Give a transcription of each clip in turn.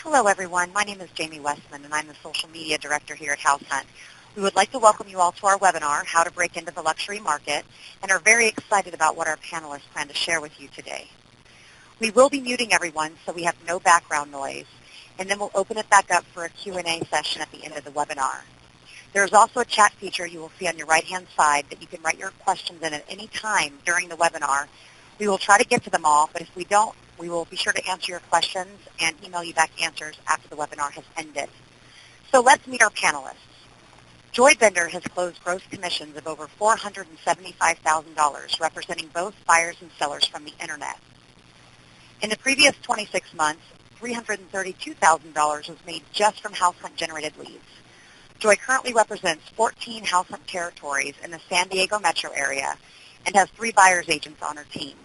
Hello, everyone. My name is Jamie Westman, and I'm the Social Media Director here at House Hunt. We would like to welcome you all to our webinar, How to Break into the Luxury Market, and are very excited about what our panelists plan to share with you today. We will be muting everyone so we have no background noise, and then we'll open it back up for a Q&A session at the end of the webinar. There is also a chat feature you will see on your right-hand side that you can write your questions in at any time during the webinar. We will try to get to them all, but if we don't, we will be sure to answer your questions and email you back answers after the webinar has ended. So let's meet our panelists. Joy Bender has closed gross commissions of over $475,000, representing both buyers and sellers from the Internet. In the previous 26 months, $332,000 was made just from House Hunt-generated leads. Joy currently represents 14 House Hunt territories in the San Diego metro area and has 3 buyer's agents on her team.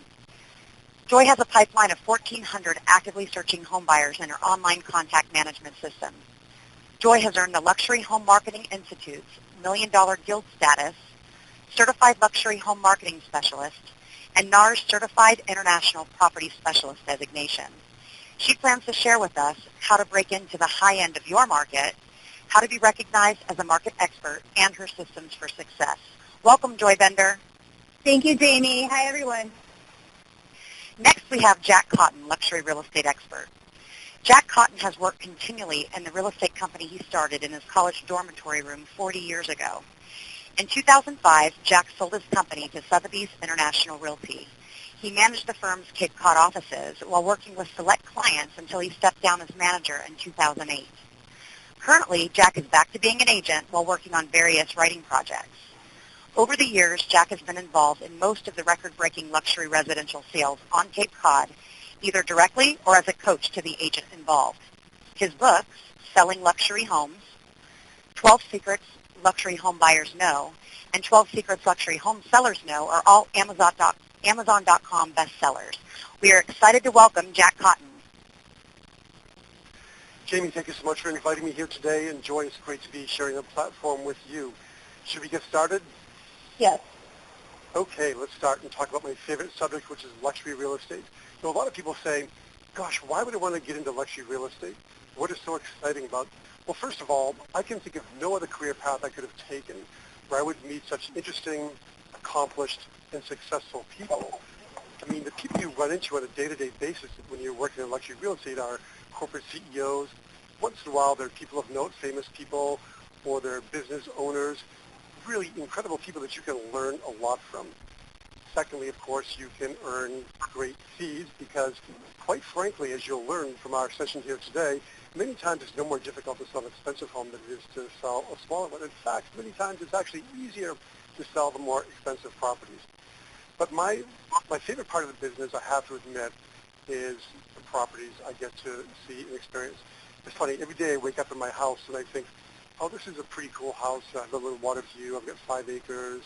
Joy has a pipeline of 1,400 actively searching home buyers in her online contact management system. Joy has earned the Luxury Home Marketing Institute's $1 Million Guild status, Certified Luxury Home Marketing Specialist, and NAR's Certified International Property Specialist designation. She plans to share with us how to break into the high end of your market, how to be recognized as a market expert, and her systems for success. Welcome, Joy Bender. Thank you, Jamie. Hi, everyone. Next, we have Jack Cotton, luxury real estate expert. Jack Cotton has worked continually in the real estate company he started in his college dormitory room 40 years ago. In 2005, Jack sold his company to Sotheby's International Realty. He managed the firm's Cape Cod offices while working with select clients until he stepped down as manager in 2008. Currently, Jack is back to being an agent while working on various writing projects. Over the years, Jack has been involved in most of the record-breaking luxury residential sales on Cape Cod, either directly or as a coach to the agent involved. His books, Selling Luxury Homes, 12 Secrets Luxury Home Buyers Know, and 12 Secrets Luxury Home Sellers Know are all Amazon.com bestsellers. We are excited to welcome Jack Cotton. Jamie, thank you so much for inviting me here today, and Joy, it's great to be sharing a platform with you. Should we get started? Yes. Okay, let's start and talk about my favorite subject, which is luxury real estate. So a lot of people say, gosh, why would I want to get into luxury real estate? What is so exciting about it? Well, first of all, I can think of no other career path I could have taken where I would meet such interesting, accomplished, and successful people. I mean, the people you run into on a day-to-day basis when you're working in luxury real estate are corporate CEOs. Once in a while, they're people of note, famous people, or they're business owners, really incredible people that you can learn a lot from. Secondly, of course, you can earn great fees because, quite frankly, as you'll learn from our session here today, many times it's no more difficult to sell an expensive home than it is to sell a smaller one. In fact, many times it's actually easier to sell the more expensive properties. But my favorite part of the business, I have to admit, is the properties I get to see and experience. It's funny, every day I wake up in my house and I think, oh, this is a pretty cool house. I have a little water view. I've got 5 acres.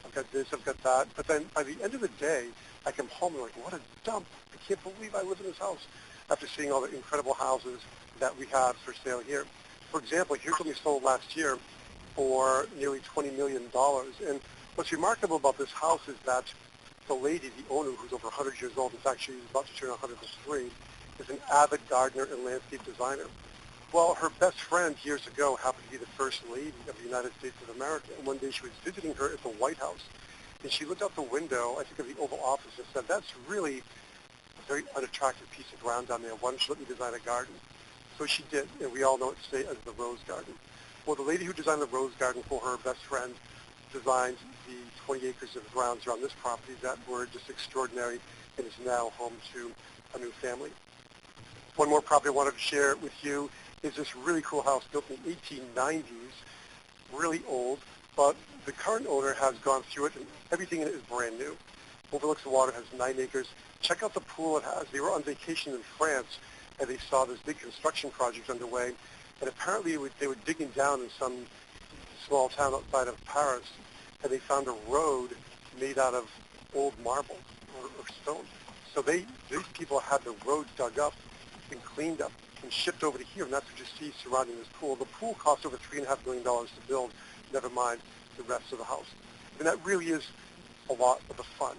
I've got this. I've got that. But then by the end of the day, I come home and I'm like, what a dump. I can't believe I live in this house after seeing all the incredible houses that we have for sale here. For example, here's what we sold last year for nearly $20 million. And what's remarkable about this house is that the lady, the owner, who's over 100 years old, is actually about to turn 103, is an avid gardener and landscape designer. Well, her best friend years ago happened to be the First Lady of the United States of America, and one day she was visiting her at the White House, and she looked out the window, I think of the Oval Office, and said, that's really a very unattractive piece of ground down there. Why don't you let me design a garden? So she did, and we all know it today as the Rose Garden. Well, the lady who designed the Rose Garden for her best friend designed the 20 acres of grounds around this property that were just extraordinary and is now home to a new family. One more property I wanted to share with you is this really cool house built in the 1890s, really old, but the current owner has gone through it and everything in it is brand new. Overlooks the water, has 9 acres. Check out the pool it has. They were on vacation in France and they saw this big construction project underway, and apparently they were digging down in some small town outside of Paris, and they found a road made out of old marble or stone. So these people had the roads dug up and cleaned up and shipped over to here, and that's what you see surrounding this pool. The pool cost over $3.5 million to build, never mind the rest of the house. And that really is a lot of the fun.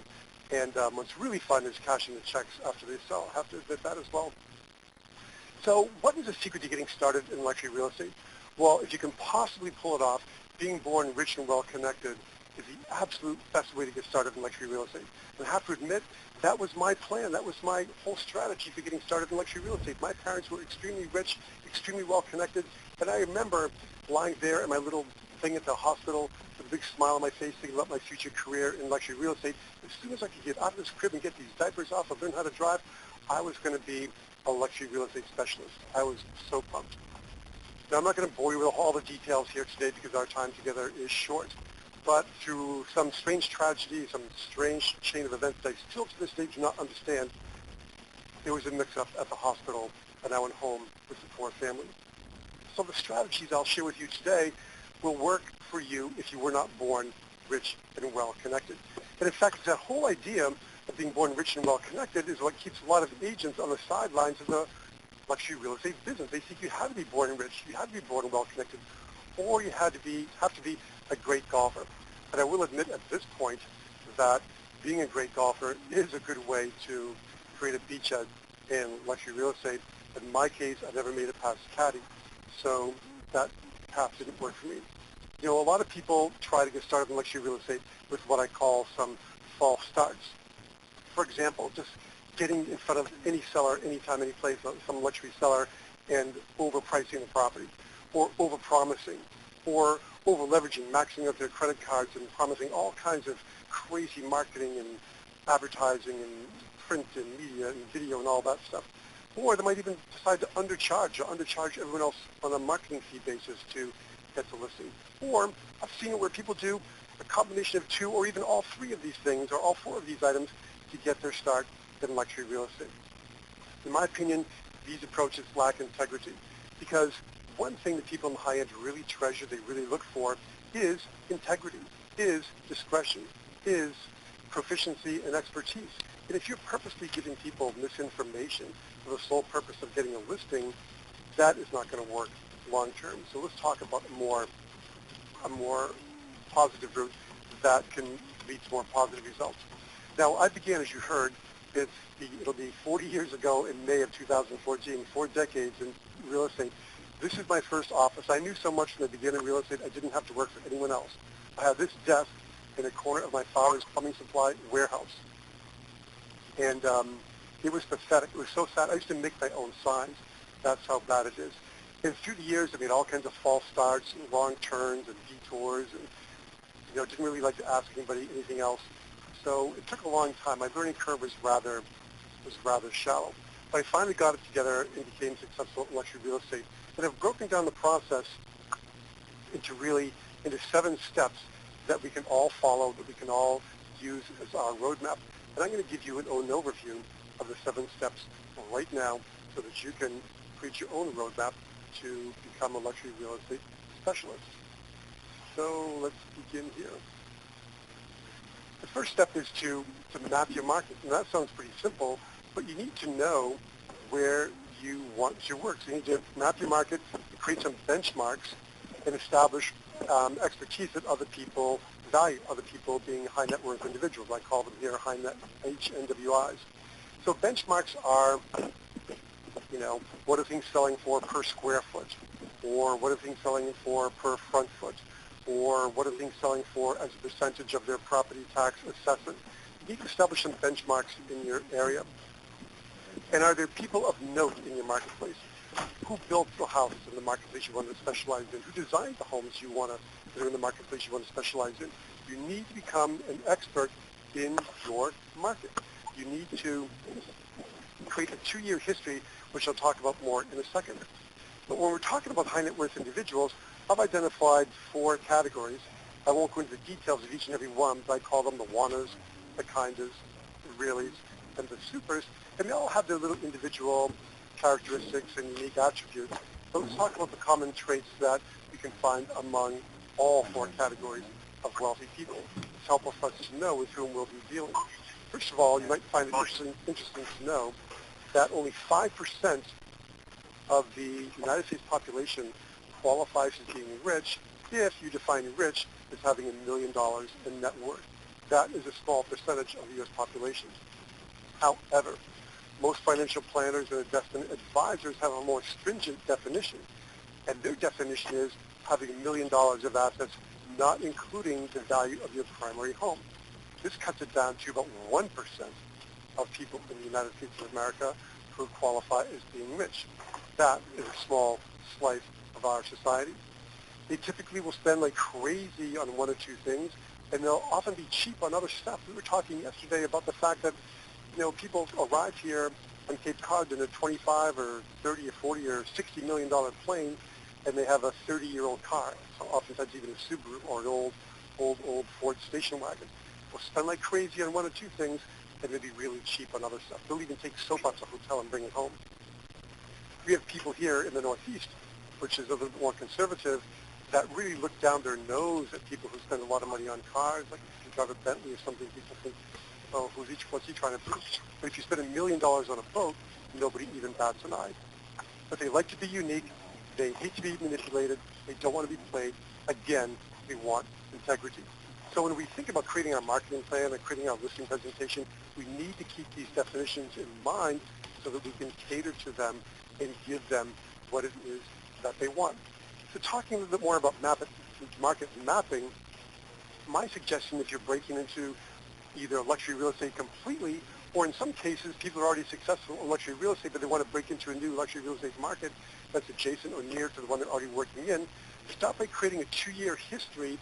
And what's really fun is cashing the checks after they sell. I have to admit that as well. So what is the secret to getting started in luxury real estate? Well, if you can possibly pull it off, being born rich and well-connected is the absolute best way to get started in luxury real estate. And I have to admit, that was my plan. That was my whole strategy for getting started in luxury real estate. My parents were extremely rich, extremely well-connected, and I remember lying there in my little thing at the hospital with a big smile on my face thinking about my future career in luxury real estate. As soon as I could get out of this crib and get these diapers off and learn how to drive, I was going to be a luxury real estate specialist. I was so pumped. Now, I'm not going to bore you with all the details here today because our time together is short. But through some strange tragedy, some strange chain of events that I still to this day do not understand, there was a mix-up at the hospital, and I went home with the poor family. So the strategies I'll share with you today will work for you if you were not born rich and well-connected. And in fact, that whole idea of being born rich and well-connected is what keeps a lot of agents on the sidelines of the luxury real estate business. They think you had to be born rich, you had to be born well-connected, or you have to be a great golfer. And I will admit at this point that being a great golfer is a good way to create a beachhead in luxury real estate. In my case, I never made it past caddy, so that path didn't work for me. You know, a lot of people try to get started in luxury real estate with what I call some false starts. For example, just getting in front of any seller, anytime, any place, some luxury seller, and overpricing the property, or overpromising, or over-leveraging, maxing out their credit cards and promising all kinds of crazy marketing and advertising and print and media and video and all that stuff. Or they might even decide to undercharge everyone else on a marketing fee basis to get the listing. Or I've seen it where people do a combination of two or even all three of these things or all four of these items to get their start in luxury real estate. In my opinion, these approaches lack integrity because one thing that people in the high end really treasure, they really look for, is integrity, is discretion, is proficiency and expertise. And if you're purposely giving people misinformation for the sole purpose of getting a listing, that is not going to work long term. So let's talk about a more positive route that can lead to more positive results. Now, I began, as you heard, it'll be 40 years ago in May of 2014, 4 decades in real estate. This is my first office. I knew so much from the beginning of real estate, I didn't have to work for anyone else. I had this desk in a corner of my father's plumbing supply warehouse. And it was pathetic. It was so sad. I used to make my own signs. That's how bad it is. And through the years, I made all kinds of false starts and wrong turns and detours and, didn't really like to ask anybody anything else. So it took a long time. My learning curve was rather shallow. But I finally got it together and became successful in luxury real estate. And I've broken down the process into 7 steps that we can all follow, that we can all use as our roadmap. And I'm going to give you an overview of the 7 steps right now so that you can create your own roadmap to become a luxury real estate specialist. So let's begin here. The first step is to map your market. And that sounds pretty simple, but you need to know where you want to work. So you need to map your market, create some benchmarks, and establish expertise that other people value, other people being high net worth individuals. I call them here high net HNWIs. So benchmarks are, what are things selling for per square foot? Or what are things selling for per front foot? Or what are things selling for as a percentage of their property tax assessment? You need to establish some benchmarks in your area. And are there people of note in your marketplace? Who built the houses in the marketplace you want to specialize in? Who designed the homes that are in the marketplace you want to specialize in? You need to become an expert in your market. You need to create a 2-year history, which I'll talk about more in a second. But when we're talking about high net worth individuals, I've identified 4 categories. I won't go into the details of each and every one, but I call them the wannas, the kindas, the reallys, and the supers, and they all have their little individual characteristics and unique attributes. But let's talk about the common traits that we can find among all 4 categories of wealthy people. It's helpful for us to know with whom we'll be dealing. First of all, you might find it interesting to know that only 5% of the United States population qualifies as being rich if you define rich as having $1 million in net worth. That is a small percentage of the U.S. population. However, Most financial planners and investment advisors have a more stringent definition, and their definition is having $1 million of assets, not including the value of your primary home. This cuts it down to about 1% of people in the United States of America who qualify as being rich. That is a small slice of our society. They typically will spend like crazy on one or two things, and they'll often be cheap on other stuff. We were talking yesterday about the fact that, people arrive here on Cape Cod in a 25 or 30 or 40 or $60 million plane, and they have a 30-year-old car, so oftentimes even a Subaru or an old Ford station wagon. They'll spend like crazy on one or two things, and they'll be really cheap on other stuff. They'll even take soap out to a hotel and bring it home. We have people here in the Northeast, which is a little bit more conservative, that really look down their nose at people who spend a lot of money on cars. Like if you drive a Bentley or something, people think, oh, what's he trying to do? But if you spend $1 million on a boat, nobody even bats an eye. But they like to be unique. They hate to be manipulated. They don't want to be played. Again, they want integrity. So when we think about creating our marketing plan and creating our listing presentation, we need to keep these definitions in mind so that we can cater to them and give them what it is that they want. So talking a little bit more about market mapping, my suggestion, if you're breaking into either luxury real estate completely, or in some cases, people are already successful in luxury real estate, but they want to break into a new luxury real estate market that's adjacent or near to the one they're already working in, start by creating a 2-year history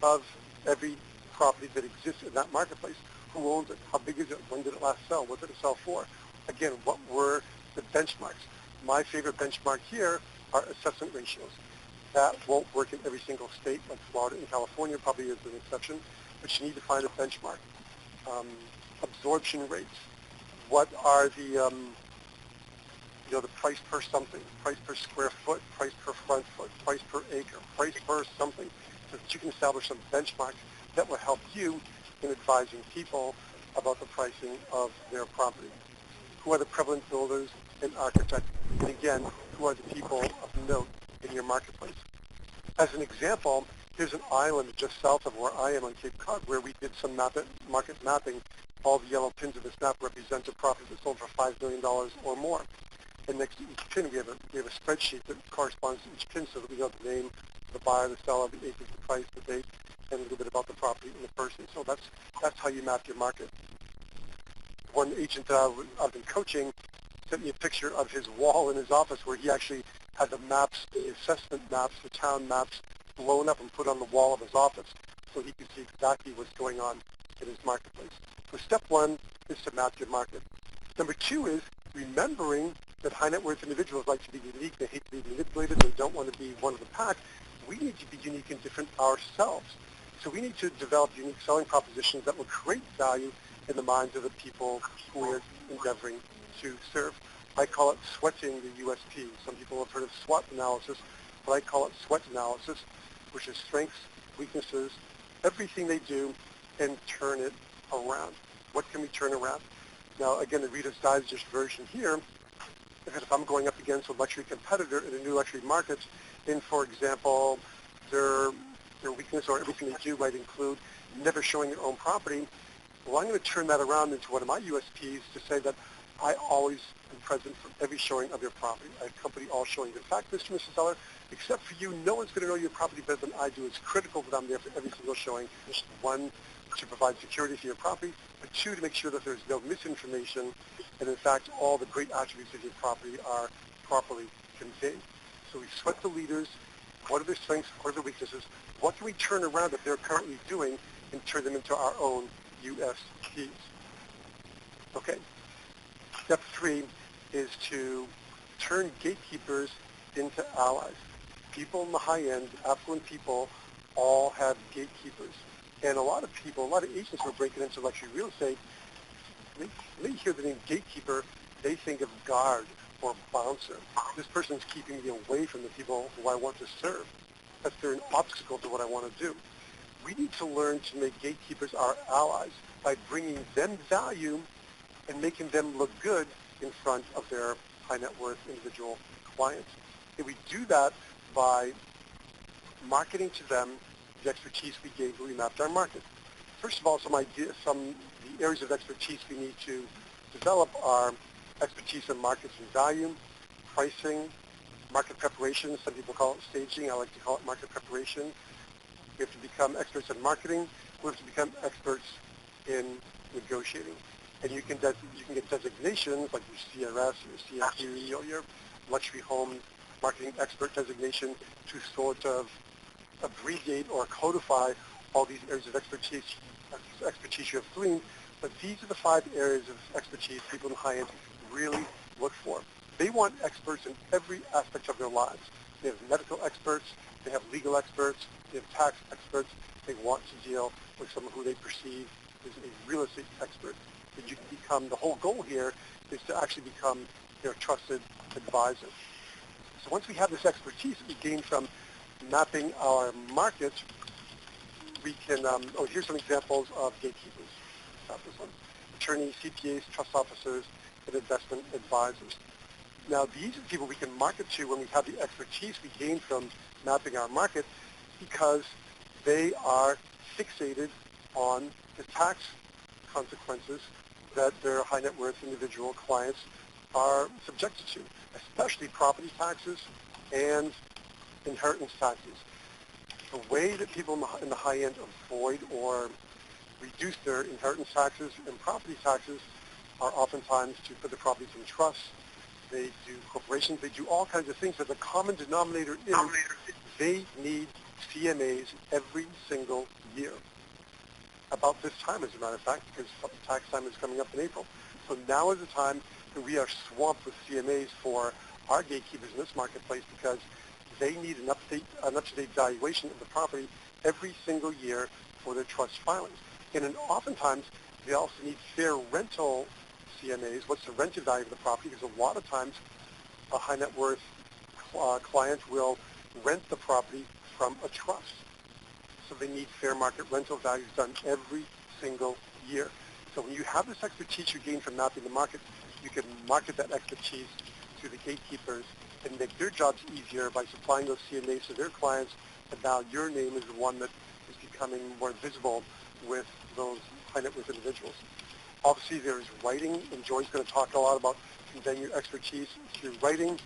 of every property that exists in that marketplace. Who owns it? How big is it? When did it last sell? What did it sell for? Again, what were the benchmarks? My favorite benchmark here are assessment ratios. That won't work in every single state, like Florida and California probably is an exception, but you need to find a benchmark. Absorption rates. What are the price per something, price per square foot, price per front foot, price per acre, price per something, so that you can establish some benchmarks that will help you in advising people about the pricing of their property. Who are the prevalent builders and architects? And again, who are the people of note in your marketplace? As an example, here's an island just south of where I am on Cape Cod where we did some market mapping. All the yellow pins of this map represent a property that sold for $5 million or more. And next to each pin, we have a spreadsheet that corresponds to each pin so that we know the name, the buyer, the seller, the acreage, the price, the date, and a little bit about the property and the person. So that's how you map your market. One agent that I've been coaching sent me a picture of his wall in his office where he actually had the maps, the assessment maps, the town maps blown up and put on the wall of his office so he could see exactly what's going on in his marketplace. So step one is to map your market. Number two is remembering that high net worth individuals like to be unique. They hate to be manipulated. They don't want to be one of the pack. We need to be unique and different ourselves. So we need to develop unique selling propositions that will create value in the minds of the people who we're endeavoring to serve. I call it sweating the USP. Some people have heard of SWOT analysis, but I call it sweat analysis, which is strengths, weaknesses, everything they do, and turn it around. What can we turn around? Now, again, the Reader's Digest version here, because if I'm going up against a luxury competitor in a new luxury market, and for example, their weakness or everything they do might include never showing their own property, well, I'm going to turn that around into one of my USPs to say that I always am present for every showing of your property. I accompany all showings. In fact, Mr. Seller, except for you, no one's going to know your property better than I do. It's critical that I'm there for every single showing. One, to provide security for your property, but two, to make sure that there's no misinformation, and in fact, all the great attributes of your property are properly conveyed. So we sweat the leaders. What are their strengths? What are their weaknesses? What can we turn around that they're currently doing and turn them into our own USPs? Okay. Step three is to turn gatekeepers into allies. People in the high end, affluent people, all have gatekeepers. And a lot of people, a lot of agents who are breaking into luxury real estate, they hear the name gatekeeper, they think of guard or bouncer. This person's keeping me away from the people who I want to serve. That's they're an obstacle to what I want to do. We need to learn to make gatekeepers our allies by bringing them value and making them look good in front of their high net worth individual clients. And we do that by marketing to them the expertise we gave when we mapped our market. First of all, the areas of expertise we need to develop are expertise in markets and value, pricing, market preparation. Some people call it staging. I like to call it market preparation. We have to become experts in marketing. We have to become experts in negotiating. And you can get designations like your CRS, your CFE, or your luxury home marketing expert designation to sort of abbreviate or codify all these areas of expertise you have gleaned. But these are the 5 areas of expertise people in high end really look for. They want experts in every aspect of their lives. They have medical experts, they have legal experts, they have tax experts. They want to deal with someone who they perceive is a real estate expert. And you can become, the whole goal here is to actually become their trusted advisor. So once we have this expertise that we gain from mapping our market, we can, here's some examples of gatekeepers. Stop this one. Attorneys, CPAs, trust officers, and investment advisors. Now, these are people we can market to when we have the expertise we gain from mapping our market because they are fixated on the tax consequences that their high net worth individual clients are subjected to, especially property taxes and inheritance taxes. The way that people in the high end avoid or reduce their inheritance taxes and property taxes are oftentimes to put the properties in trust. They do corporations. They do all kinds of things. But the common denominator is they need CMAs every single year. About this time, as a matter of fact, because tax time is coming up in April. So now is the time that we are swamped with CMAs for our gatekeepers in this marketplace because they need an up-to-date valuation of the property every single year for their trust filings. And then oftentimes, they also need fair rental CMAs. What's the rented value of the property? Because a lot of times, a high net worth client will rent the property from a trust. So they need fair market rental values done every single year. So when you have this expertise you gain from mapping the market, you can market that expertise to the gatekeepers and make their jobs easier by supplying those CMAs to their clients. And now your name is the one that is becoming more visible with those high net worth individuals. Obviously, there's writing, and Joy's going to talk a lot about conveying your expertise through writing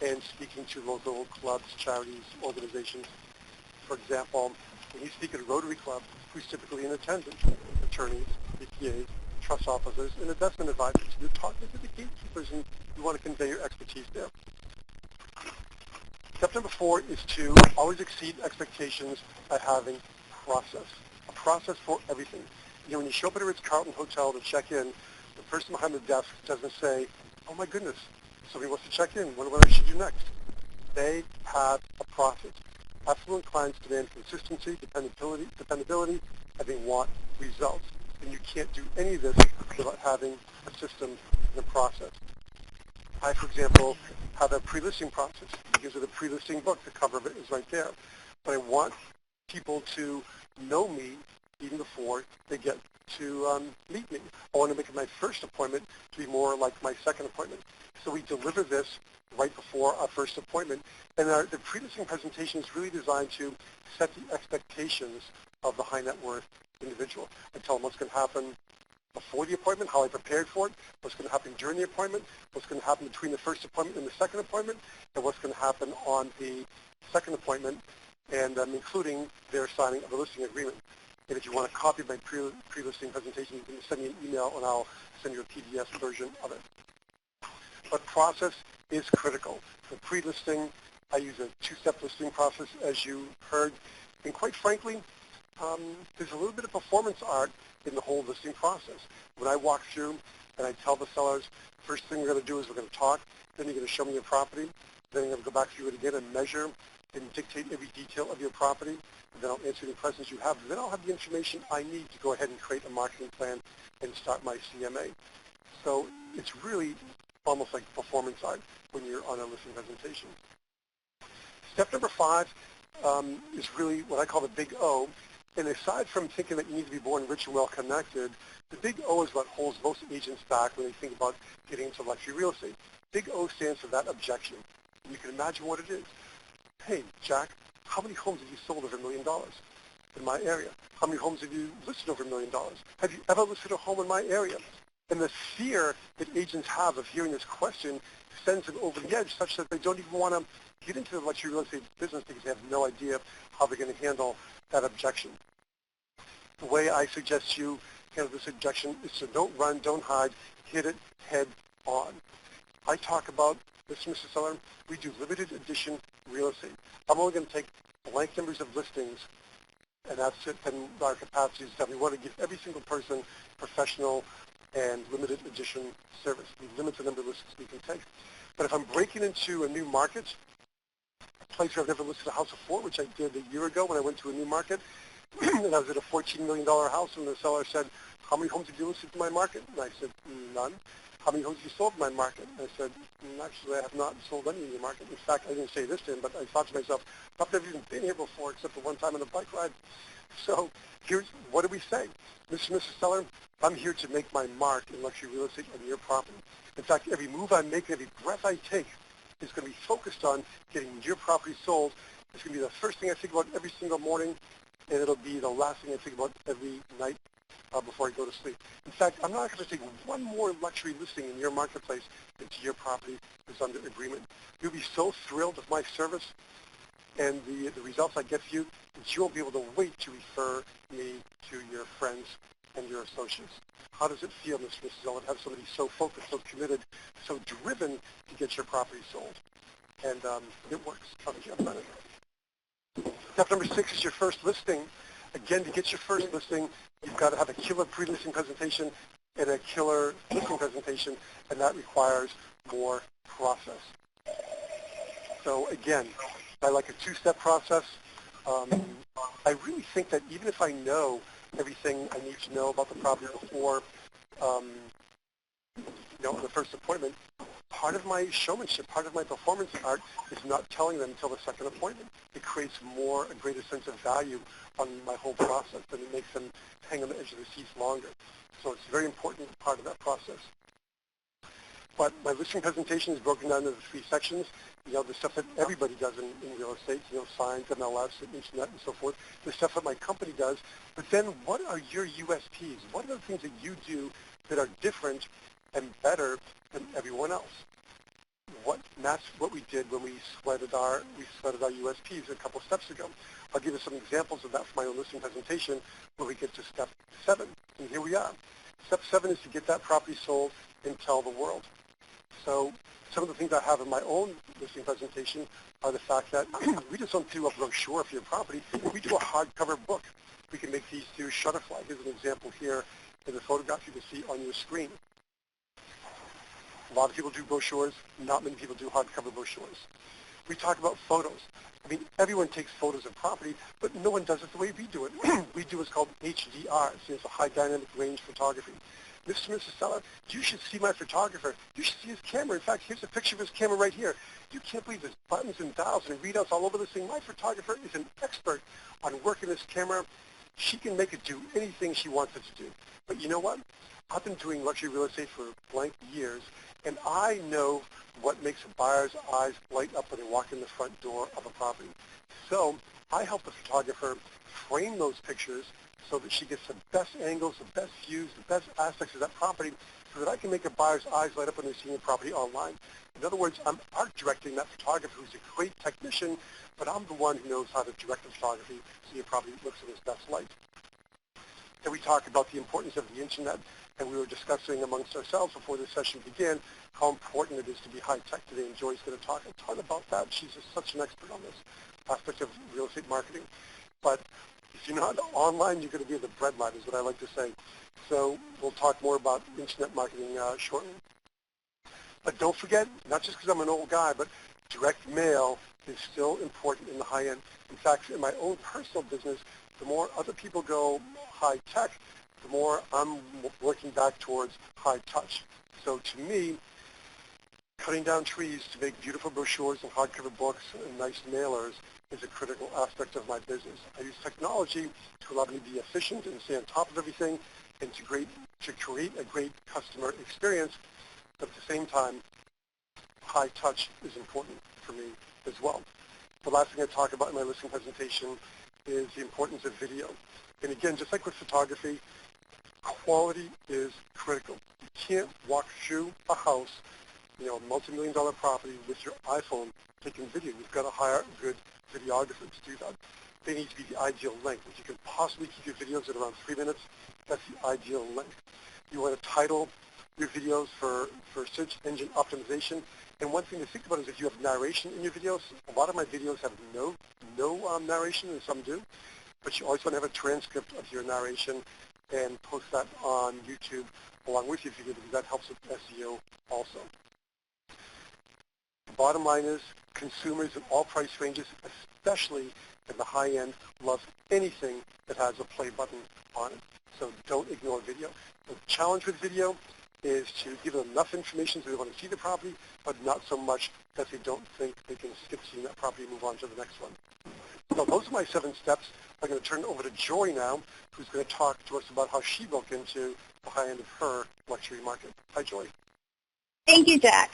and speaking to local clubs, charities, organizations. For example, when you speak at a Rotary Club, who's typically in attendance? Attorneys, CPAs, trust officers, and investment advisors. You're talking to the gatekeepers, and you want to convey your expertise there. Step number 4 is to always exceed expectations by having a process for everything. You know, when you show up at a Ritz-Carlton hotel to check in, the person behind the desk doesn't say, oh my goodness, somebody wants to check in, what should I do next? They have a process. Affluent clients demand consistency, dependability, and they want results. And you can't do any of this without having a system and a process. I, for example, have a pre-listing process. Because of the pre-listing book, the cover of it is right there. But I want people to know me even before they get to meet me. I want to make my first appointment to be more like my second appointment. So we deliver this right before our first appointment. And the pre-listing presentation is really designed to set the expectations of the high net worth individual. I tell them what's going to happen before the appointment, how I prepared for it, what's going to happen during the appointment, what's going to happen between the first appointment and the second appointment, and what's going to happen on the second appointment, and including their signing of a listing agreement. And if you want a copy of my pre-listing presentation, you can send me an email and I'll send you a PDF version of it. But process is critical. For pre-listing, I use a 2-step listing process, as you heard. And quite frankly, there's a little bit of performance art in the whole listing process. When I walk through and I tell the sellers, first thing we're going to do is we're going to talk, then you're going to show me your property, then you're going to go back through it again and measure and dictate every detail of your property, and then I'll answer any questions you have. Then I'll have the information I need to go ahead and create a marketing plan and start my CMA. So it's really almost like performance art when you're on a listing presentation. Step number 5 is really what I call the big O. And aside from thinking that you need to be born rich and well-connected, the big O is what holds most agents back when they think about getting into luxury real estate. Big O stands for that objection. And you can imagine what it is. Hey, Jack, how many homes have you sold over $1 million in my area? How many homes have you listed over $1 million? Have you ever listed a home in my area? And the fear that agents have of hearing this question sends them over the edge such that they don't even want to get into the luxury real estate business because they have no idea how they're going to handle that objection. The way I suggest you handle this objection is to don't run, don't hide, hit it head on. I talk about, Mr. and Mrs. Seller, we do limited edition real estate. I'm only going to take blank numbers of listings, and that's it, and our capacity is that we want to give every single person professional and limited edition service. We limit the number of listings we can take. But if I'm breaking into a new market, a place where I've never listed a house before, which I did a year ago when I went to a new market, and I was at a $14 million house, and the seller said, how many homes have you listed in my market? And I said, none. How many homes have you sold in my market? And I said, actually, I have not sold any in your market. In fact, I didn't say this to him, but I thought to myself, I've never even been here before except for one time on a bike ride. So here's, what do we say? Mr. and Mrs. Seller, I'm here to make my mark in luxury real estate on your property. In fact, every move I make, every breath I take is going to be focused on getting your property sold. It's going to be the first thing I think about every single morning, and it'll be the last thing I think about every night before I go to sleep. In fact, I'm not going to take one more luxury listing in your marketplace until your property is under agreement. You'll be so thrilled with my service and the results I get for you that you won't be able to wait to refer me to your friends and your associates. How does it feel, Mr. and Mrs. Seller, to have somebody so focused, so committed, so driven to get your property sold? And it works. I've done it. Step number 6 is your first listing. Again, to get your first listing, you've got to have a killer pre-listing presentation and a killer listing presentation, and that requires more process. So again, I like a 2-step process. I really think that even if I know everything I need to know about the property before, the first appointment, part of my showmanship, part of my performance art is not telling them until the second appointment. It creates a greater sense of value on my whole process, and it makes them hang on the edge of their seats longer. So it's a very important part of that process. But my listing presentation is broken down into 3 sections. The stuff that everybody does in real estate, signs, MLS, internet, and so forth. The stuff that my company does. But then what are your USPs? What are the things that you do that are different and better than everyone else? And that's what we did when we sweated our USPs a couple steps ago. I'll give you some examples of that from my own listing presentation when we get to step 7. And here we are. Step 7 is to get that property sold and tell the world. So some of the things I have in my own listing presentation are the fact that we just don't do a brochure for your property. We do a hardcover book. We can make these through Shutterfly. Here's an example here in the photograph you can see on your screen. A lot of people do brochures. Not many people do hardcover brochures. We talk about photos. Everyone takes photos of property, but no one does it the way we do it. We do what's called HDR. It's a high dynamic range photography. Mr. and Mrs. Seller, you should see my photographer. You should see his camera. In fact, here's a picture of his camera right here. You can't believe there's buttons and dials and readouts all over this thing. My photographer is an expert on working this camera. She can make it do anything she wants it to do. But you know what? I've been doing luxury real estate for blank years, and I know what makes a buyer's eyes light up when they walk in the front door of a property. So I help the photographer frame those pictures so that she gets the best angles, the best views, the best aspects of that property so that I can make a buyer's eyes light up when they're seeing the property online. In other words, I'm art directing that photographer who's a great technician, but I'm the one who knows how to direct the photography so your property looks in its best light. Then we talk about the importance of the internet, and we were discussing amongst ourselves before this session began how important it is to be high-tech today, and Joy's going to talk a ton about that. She's just such an expert on this aspect of real estate marketing. But if you're not online, you're going to be the bread line, is what I like to say. So we'll talk more about internet marketing shortly. But don't forget, not just because I'm an old guy, but direct mail is still important in the high end. In fact, in my own personal business, the more other people go high-tech, the more I'm working back towards high-touch. So to me, cutting down trees to make beautiful brochures and hardcover books and nice mailers is a critical aspect of my business. I use technology to allow me to be efficient and stay on top of everything and to create a great customer experience. But at the same time, high touch is important for me as well. The last thing I talk about in my listing presentation is the importance of video. And again, just like with photography, quality is critical. You can't walk through a house, a multi-million-dollar property with your iPhone taking video. You've got to hire a good videographer to do that. They need to be the ideal length. If you can possibly keep your videos at around 3 minutes, that's the ideal length. You want to title your videos for search engine optimization. And one thing to think about is if you have narration in your videos. A lot of my videos have no narration, and some do. But you always want to have a transcript of your narration and post that on YouTube along with your video, because that helps with SEO also. The bottom line is consumers in all price ranges, especially in the high end, love anything that has a play button on it. So don't ignore video. The challenge with video is to give them enough information so they want to see the property, but not so much that they don't think they can skip seeing that property and move on to the next one. So those are my 7 steps. I'm going to turn it over to Joy now, who's going to talk to us about how she broke into the high end of her luxury market. Hi, Joy. Thank you, Jack.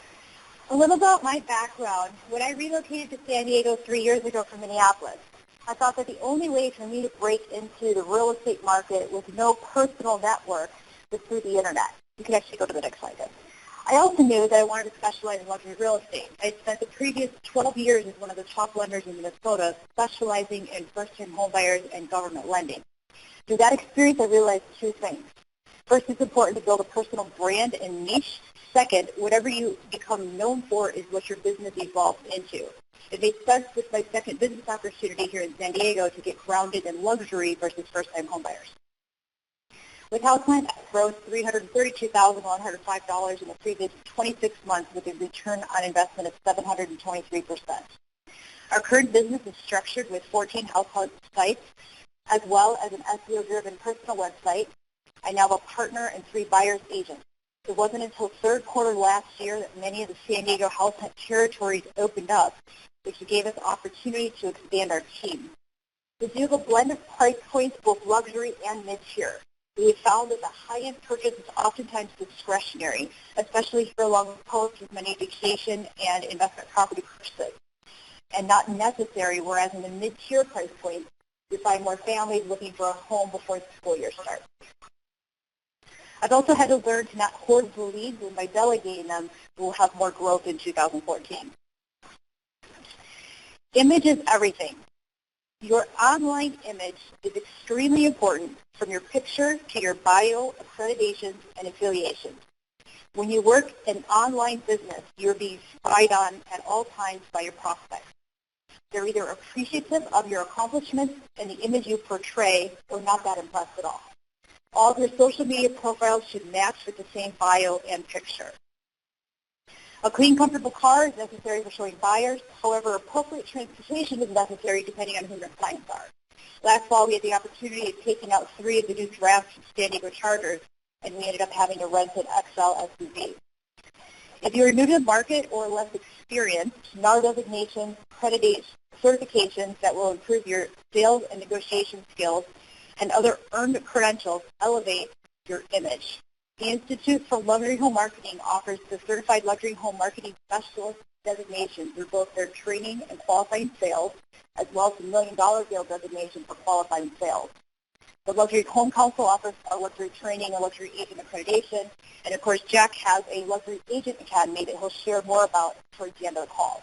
A little about my background. When I relocated to San Diego 3 years ago from Minneapolis, I thought that the only way for me to break into the real estate market with no personal network was through the internet. You can actually go to the next slide. I also knew that I wanted to specialize in luxury real estate. I spent the previous 12 years as one of the top lenders in Minnesota, specializing in first-time homebuyers and government lending. Through that experience, I realized 2 things. First, it's important to build a personal brand and niche. Second, whatever you become known for is what your business evolves into. It made sense with my second business opportunity here in San Diego to get grounded in luxury versus first-time homebuyers. With HouseLand, I grossed $332,105 in the previous 26 months with a return on investment of 723%. Our current business is structured with 14 household sites, as well as an SEO-driven personal website. I now have a partner and 3 buyer's agents. It wasn't until third quarter last year that many of the San Diego HouseHunt territories opened up, which gave us opportunity to expand our team. We do have a blend of price points, both luxury and mid-tier. We have found that the high-end purchase is oftentimes discretionary, especially for long posts with many vacation and investment property purchases, and not necessary, whereas in the mid-tier price point, you find more families looking for a home before the school year starts. I've also had to learn to not hoard the leads, and by delegating them, we'll have more growth in 2014. Image is everything. Your online image is extremely important, from your picture to your bio, accreditations, and affiliations. When you work an online business, you're being spied on at all times by your prospects. They're either appreciative of your accomplishments and the image you portray, or not that impressed at all. All of your social media profiles should match with the same bio and picture. A clean, comfortable car is necessary for showing buyers. However, appropriate transportation is necessary depending on who your clients are. Last fall, we had the opportunity of taking out 3 of the new drafts from San Diego Chargers, and we ended up having to rent an XL SUV. If you are new to the market or less experienced, NAR designations, certifications that will improve your sales and negotiation skills, and other earned credentials elevate your image. The Institute for Luxury Home Marketing offers the Certified Luxury Home Marketing Specialist designation through both their training and qualifying sales, as well as the $1 Million Deal designation for qualifying sales. The Luxury Home Council offers a luxury training and luxury agent accreditation, and of course Jack has a Luxury Agent Academy that he'll share more about towards the end of the call.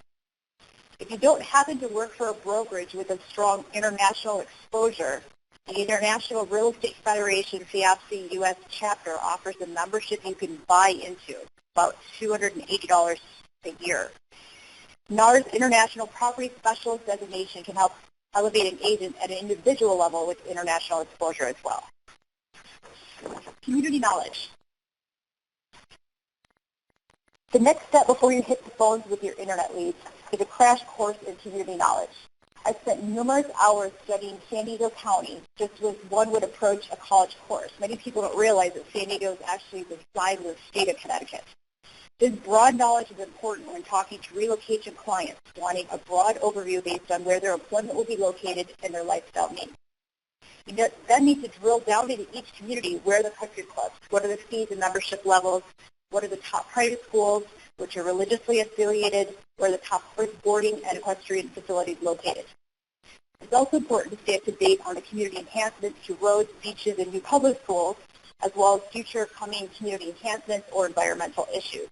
If you don't happen to work for a brokerage with a strong international exposure, the International Real Estate Federation FIAPSI U.S. chapter offers a membership you can buy into, about $280 a year. NAR's International Property Specialist designation can help elevate an agent at an individual level with international exposure as well. Community knowledge. The next step before you hit the phones with your internet leads is a crash course in community knowledge. I spent numerous hours studying San Diego County, just as one would approach a college course. Many people don't realize that San Diego is actually the size of the state of Connecticut. This broad knowledge is important when talking to relocation clients, wanting a broad overview based on where their employment will be located and their lifestyle needs. You then need to drill down into each community. Where are the country clubs? What are the fees and membership levels? What are the top private schools, which are religiously affiliated? Where are the top boarding and equestrian facilities located? It's also important to stay up to date on the community enhancements to roads, beaches, and new public schools, as well as future coming community enhancements or environmental issues.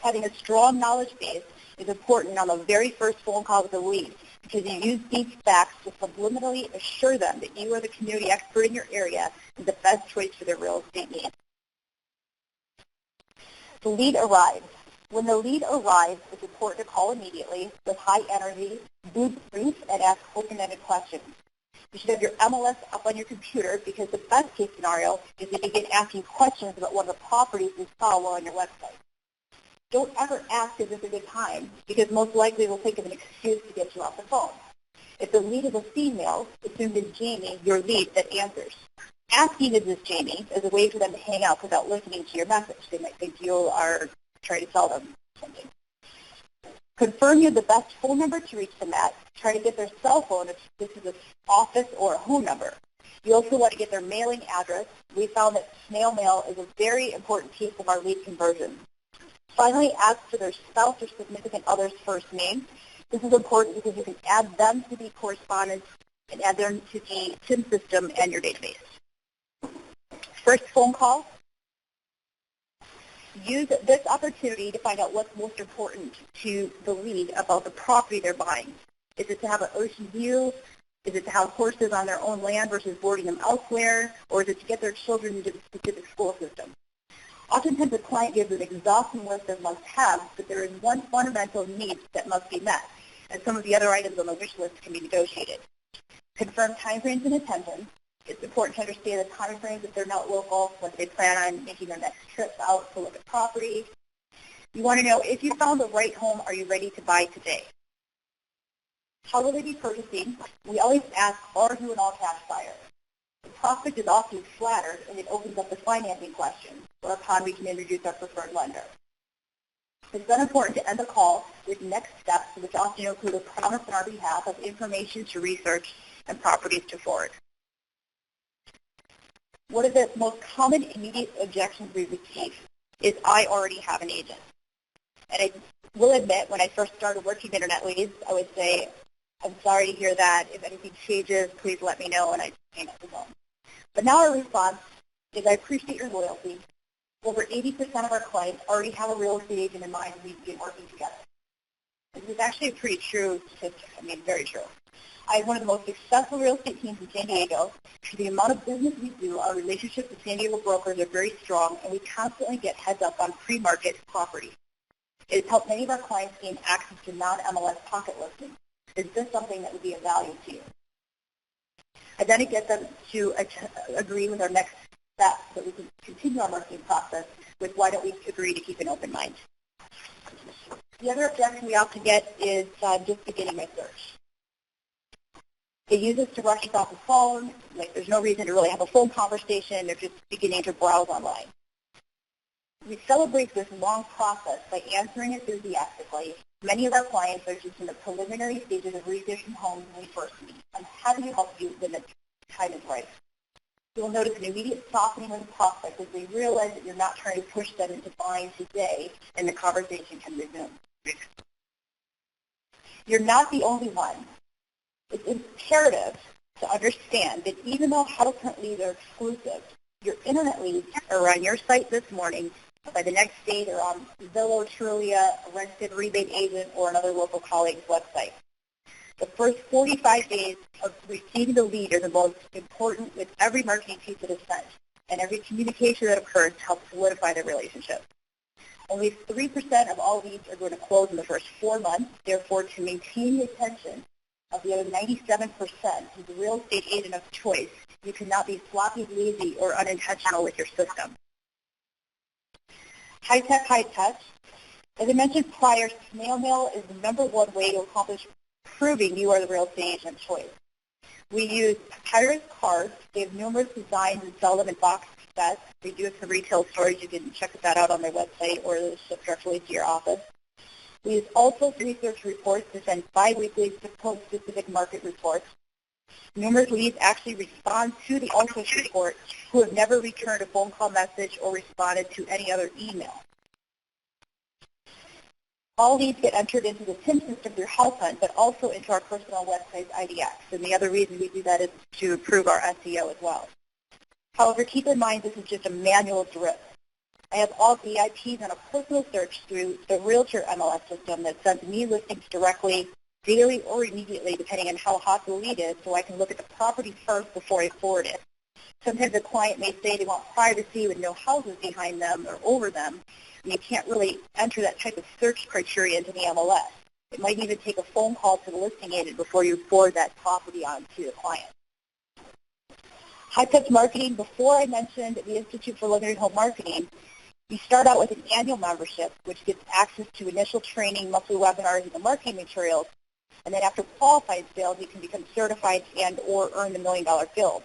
Having a strong knowledge base is important on the very first phone call with the lead because you use these facts to subliminally assure them that you are the community expert in your area and the best choice for their real estate needs. The lead arrives. When the lead arrives, it's important to call immediately with high energy, be brief, and ask open-ended questions. You should have your MLS up on your computer because the best case scenario is to begin asking questions about one of the properties you saw while on your website. Don't ever ask if it's a good time because most likely they'll think of an excuse to get you off the phone. If the lead is a female, assume it's Jamie, your lead, that answers. Asking is this Jamie is a way for them to hang out without listening to your message. They might think you are trying to sell them something. Confirm you have the best phone number to reach them at. Try to get their cell phone if this is an office or a home number. You also want to get their mailing address. We found that snail mail is a very important piece of our lead conversion. Finally, ask for their spouse or significant other's first name. This is important because you can add them to the correspondence and add them to the SIM system and your database. First phone call. Use this opportunity to find out what's most important to the lead about the property they're buying. Is it to have an ocean view? Is it to have horses on their own land versus boarding them elsewhere? Or is it to get their children into the specific school system? Oftentimes the client gives an exhaustive list of must-haves, but there is one fundamental need that must be met, and some of the other items on the wish list can be negotiated. Confirm timeframes and attendance. It's important to understand the timeframes if they're not local, when they plan on making their next trip out to look at property. You want to know, if you found the right home, are you ready to buy today? How will they be purchasing? We always ask, are you an all-cash buyer? The prospect is often flattered, and it opens up the financing question, whereupon we can introduce our preferred lender. It's then important to end the call with next steps, which often include a promise on our behalf of information to research and properties to forward. One of the most common immediate objections we receive is, I already have an agent. And I will admit, when I first started working Internet Leads, I would say, I'm sorry to hear that. If anything changes, please let me know, and I'd hang up the phone. But now our response is, I appreciate your loyalty. Over 80% of our clients already have a real estate agent in mind, and we begin working together. This is actually a pretty true statistic. I mean, very true. I have one of the most successful real estate teams in San Diego. For the amount of business we do, our relationships with San Diego brokers are very strong, and we constantly get heads up on pre-market property. It has helped many of our clients gain access to non-MLS pocket listings. Is this something that would be of value to you? I then get them to agree with our next step so that we can continue our marketing process with, why don't we agree to keep an open mind? The other objection we often get is just beginning my search. They use us to rush us off the phone. Like, there's no reason to really have a phone conversation. They're just beginning to browse online. We celebrate this long process by answering enthusiastically. Many of our clients are just in the preliminary stages of researching homes when we first meet. I'm happy to help you when the time is right. You'll notice an immediate softening of the prospect as they realize that you're not trying to push them into buying today, and the conversation can resume. You're not the only one. It's imperative to understand that even though house hunt leads are exclusive, your Internet leads are on your site this morning. By the next day, they're on Zillow, Trulia, a rented rebate agent, or another local colleague's website. The first 45 days of receiving the lead are the most important with every marketing piece that is sent, and every communication that occurs helps solidify the relationship. Only 3% of all leads are going to close in the first 4 months. Therefore, to maintain the attention of the other 97% who's the real estate agent of choice, you cannot be sloppy, lazy, or unintentional with your system. High tech, high touch. As I mentioned prior, snail mail is the #1 way to accomplish proving you are the real estate agent of choice. We use papyrus cards. They have numerous designs and sell them in box sets. They do it for retail stores. You can check that out on their website, or they'll ship directly to your office. We use also research reports to send bi-weekly specific market reports. Numerous leads actually respond to the Altos report who have never returned a phone call message or responded to any other email. All leads get entered into the SIM system through House Hunt, but also into our personal website's IDX. And the other reason we do that is to improve our SEO as well. However, keep in mind this is just a manual drip. I have all VIPs on a personal search through the Realtor MLS system that sends me listings directly, daily or immediately, depending on how hot the lead is, so I can look at the property first before I forward it. Sometimes a client may say they want privacy with no houses behind them or over them, and you can't really enter that type of search criteria into the MLS. It might even take a phone call to the listing agent before you forward that property on to the client. High-touch marketing, before I mentioned the Institute for Luxury Home Marketing, you start out with an annual membership, which gives access to initial training, monthly webinars, and the marketing materials. And then after qualified sales, you can become certified and or earn the $1 Million Guild.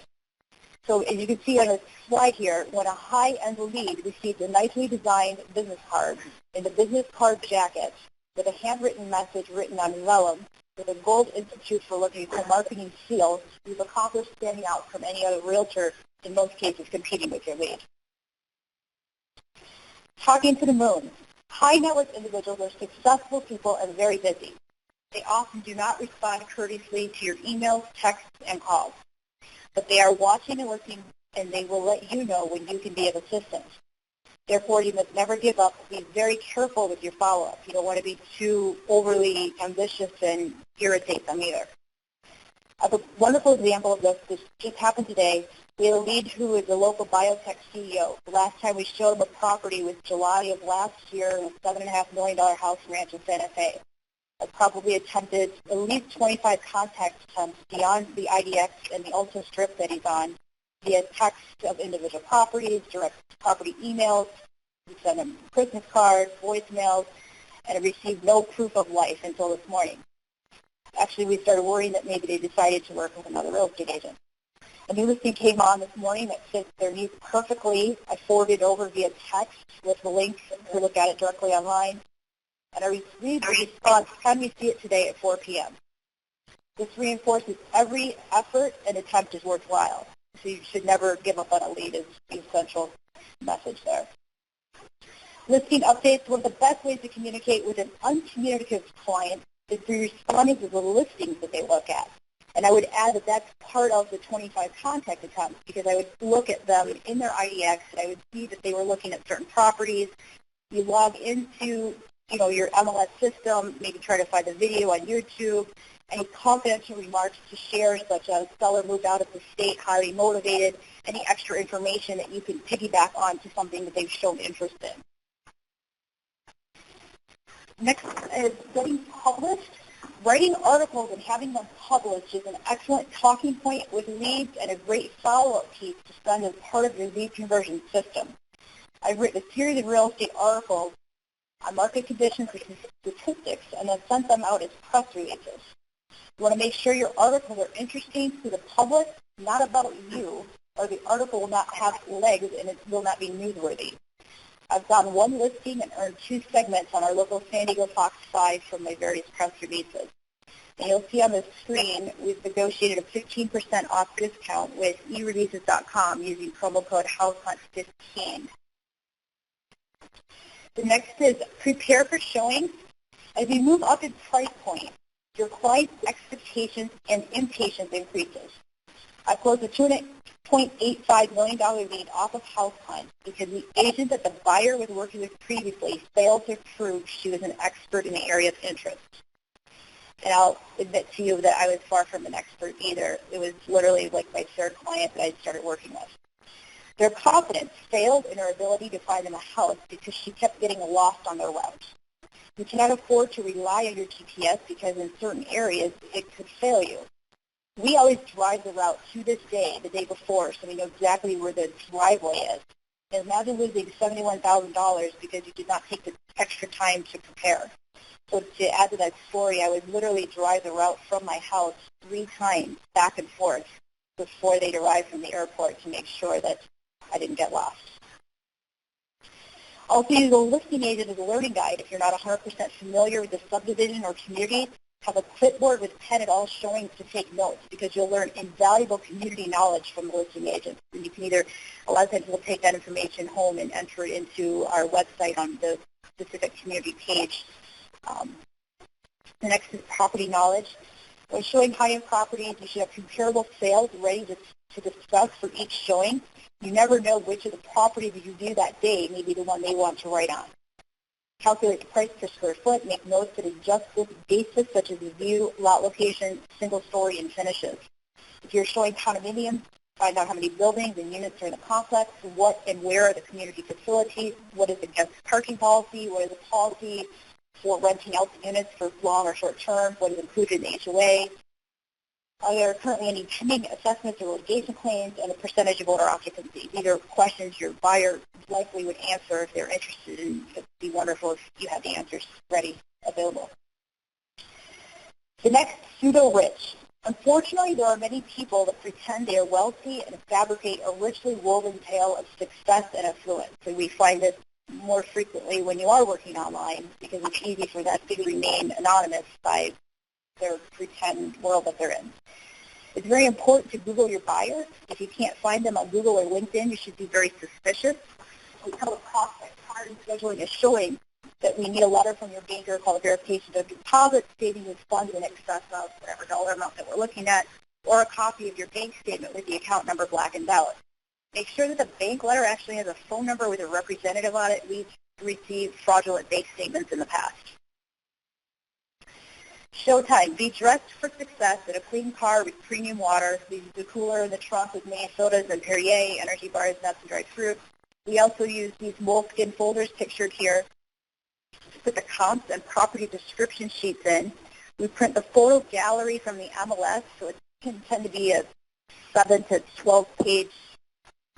So as you can see on the slide here, when a high-end lead receives a nicely designed business card in the business card jacket with a handwritten message written on vellum with a Gold Institute for Luxury Home Marketing seal, you've accomplished standing out from any other realtor, in most cases competing with your lead. Talking to the moon. High net worth individuals are successful people and very busy. They often do not respond courteously to your emails, texts, and calls. But they are watching and listening, and they will let you know when you can be of assistance. Therefore, you must never give up. Be very careful with your follow-up. You don't want to be too overly ambitious and irritate them either. I have a wonderful example of this. This just happened today. We had a lead who is a local biotech CEO. The last time we showed him a property was July of last year, a $7.5 million house ranch in Santa Fe. I probably attempted at least 25 contact attempts beyond the IDX and the Ultra Strip that he's on, via text of individual properties, direct property emails. We sent him Christmas cards, voicemails, and I received no proof of life until this morning. Actually, we started worrying that maybe they decided to work with another real estate agent. A new listing came on this morning that fits their needs perfectly. I forwarded it over via text with the link to look at it directly online. And I received a response, can we see it today at 4 p.m.? This reinforces every effort and attempt is worthwhile. So you should never give up on a lead is the essential message there. Listing updates, one of the best ways to communicate with an uncommunicative client is through responding to the listings that they look at. And I would add that that's part of the 25 contact attempts because I would look at them in their IDX and I would see that they were looking at certain properties. You log into your MLS system, maybe try to find the video on YouTube, any confidential remarks to share, such as seller moved out of the state, highly motivated, any extra information that you can piggyback on to something that they've shown interest in. Next is getting published. Writing articles and having them published is an excellent talking point with leads and a great follow-up piece to send as part of your lead conversion system. I've written a series of real estate articles on market conditions and statistics and then sent them out as press releases. You want to make sure your articles are interesting to the public, not about you, or the article will not have legs and it will not be newsworthy. I've gotten one listing and earned 2 segments on our local San Diego Fox 5 from my various press releases. And you'll see on the screen, we've negotiated a 15% off discount with ereleases.com using promo code HouseHunt15. The next is prepare for showings. As you move up in price point, your client's expectations and impatience increases. I closed a $2.85 million lead off of House Hunt because the agent that the buyer was working with previously failed to prove she was an expert in the area of interest. And I'll admit to you that I was far from an expert either. It was literally like my third client that I started working with. Their confidence failed in her ability to find them a house because she kept getting lost on their route. You cannot afford to rely on your GPS because in certain areas it could fail you. We always drive the route to this day, the day before, so we know exactly where the driveway is. And imagine losing $71,000 because you did not take the extra time to prepare. So to add to that story, I would literally drive the route from my house 3 times back and forth before they'd arrive from the airport to make sure that I didn't get lost. Also use a listing agent as a learning guide if you're not 100% familiar with the subdivision or community. Have a clipboard with pen at all showings to take notes because you'll learn invaluable community knowledge from the listing agent. And you can either, a lot of times we'll take that information home and enter it into our website on the specific community page. The next is property knowledge. When showing high-end properties, you should have comparable sales ready to discuss for each showing. You never know which of the properties you view that day may be the one they want to write on. Calculate the price per square foot. Make notes that adjust this basis, such as the view, lot location, single story, and finishes. If you're showing condominiums, find out how many buildings and units are in the complex, what and where are the community facilities, what is the guest parking policy, what is the policy for renting out the units for long or short term, what is included in the HOA, are there currently any pending assessments or litigation claims, and the percentage of owner occupancy. These are questions your buyer likely would answer if they're interested, and it would be wonderful if you had the answers ready, available. The next, pseudo-rich. Unfortunately, there are many people that pretend they are wealthy and fabricate a richly woven tale of success and affluence. So we find this more frequently when you are working online because it's easy for that to remain anonymous by their pretend world that they're in. It's very important to Google your buyer. If you can't find them on Google or LinkedIn, you should be very suspicious. We tell a prospect prior to scheduling a showing that we need a letter from your banker called a verification of deposit stating his funds in excess of whatever dollar amount that we're looking at, or a copy of your bank statement with the account number blackened out. Make sure that the bank letter actually has a phone number with a representative on it. We've received fraudulent bank statements in the past. Showtime. Be dressed for success in a clean car with premium water. Leave the cooler in the trunk with mini sodas and Perrier, energy bars, nuts, and dried fruit. We also use these moleskin folders pictured here to put the comps and property description sheets in. We print the photo gallery from the MLS, so it can tend to be a 7 to 12-page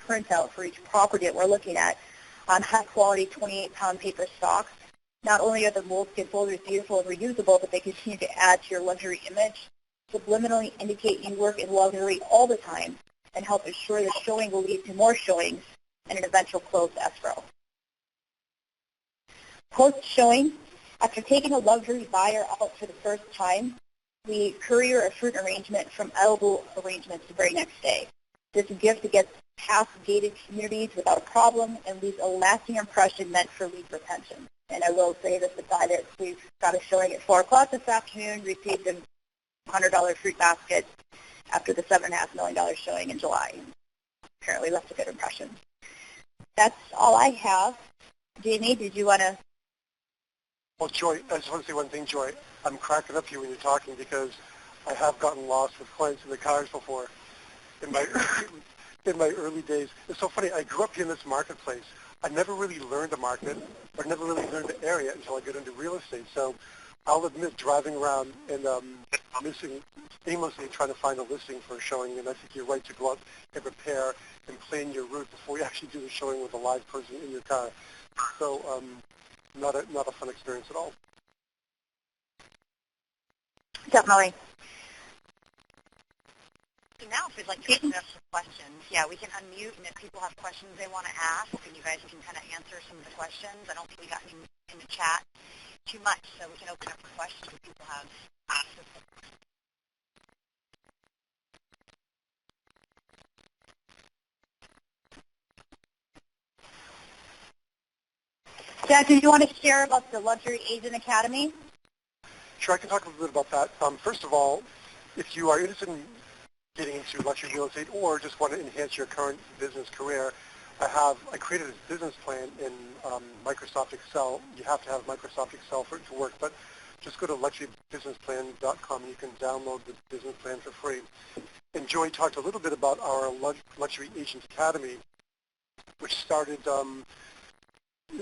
printout for each property that we're looking at on high-quality 28-pound paper stocks. Not only are the moleskin folders beautiful and reusable, but they continue to add to your luxury image, subliminally indicate you work in luxury all the time, and help ensure the showing will lead to more showings and an eventual closed escrow. Post-showing, after taking a luxury buyer out for the first time, we courier a fruit arrangement from Edible Arrangements the very next day. This gift gets past gated communities without a problem and leaves a lasting impression meant for lead retention. And I will say that the guy that we've got a showing at 4 o'clock this afternoon received a $100 fruit basket after the $7.5 million showing in July. Apparently left a good impression. That's all I have. Jamie, did you want to? Well, Joy, I just want to say one thing, Joy. I'm cracking up here when you're talking because I have gotten lost with clients in the cars before in my early days. It's so funny. I grew up here in this marketplace. I never really learned the market, or never really learned the area until I got into real estate. So I'll admit driving around and aimlessly trying to find a listing for a showing, and I think you're right to go out and prepare and plan your route before you actually do the showing with a live person in your car. So not a fun experience at all. Definitely. Now, if we'd like to open up some questions, yeah, we can unmute, and if people have questions they want to ask, and you guys can kind of answer some of the questions. I don't think we got any in the chat too much, so we can open up for questions if people have asked. Jack, did you want to share about the Luxury Agent Academy? Sure, I can talk a little bit about that. First of all, if you are interested in getting into luxury real estate or just want to enhance your current business career, I created a business plan in Microsoft Excel. You have to have Microsoft Excel for it to work, but just go to luxurybusinessplan.com and you can download the business plan for free. And Joy talked a little bit about our Luxury Agent Academy, which started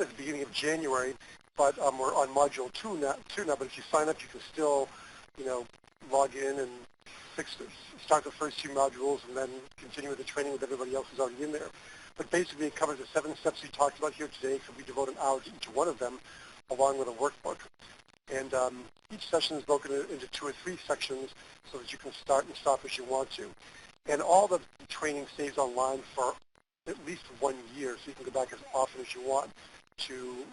at the beginning of January, but we're on module 2 now, but if you sign up, you can still, log in and start the first 2 modules and then continue with the training with everybody else who's already in there. But basically it covers the 7 steps we talked about here today, so we devote an hour to each one of them along with a workbook. And each session is broken into 2 or 3 sections so that you can start and stop as you want to. And all the training stays online for at least 1 year, so you can go back as often as you want to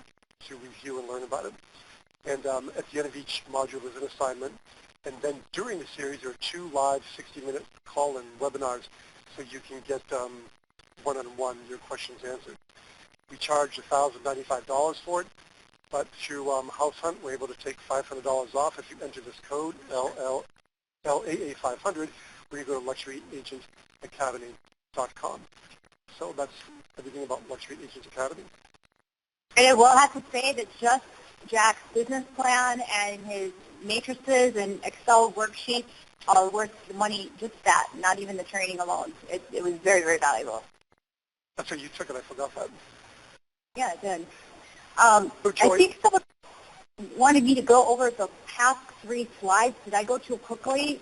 review and learn about it. And at the end of each module is an assignment. And then during the series, there are 2 live 60-minute call-in webinars so you can get one-on-one your questions answered. We charge $1,095 for it, but through House Hunt, we're able to take $500 off if you enter this code, LAA500, where you go to luxuryagentacademy.com. So that's everything about Luxury Agents Academy. And I will have to say that just Jack's business plan and his matrices and Excel worksheets are worth the money, just that, not even the training alone. It was very, very valuable. That's right, you took it. I forgot that. Yeah, it did. So, Joy, I think someone wanted me to go over the past 3 slides. Did I go too quickly?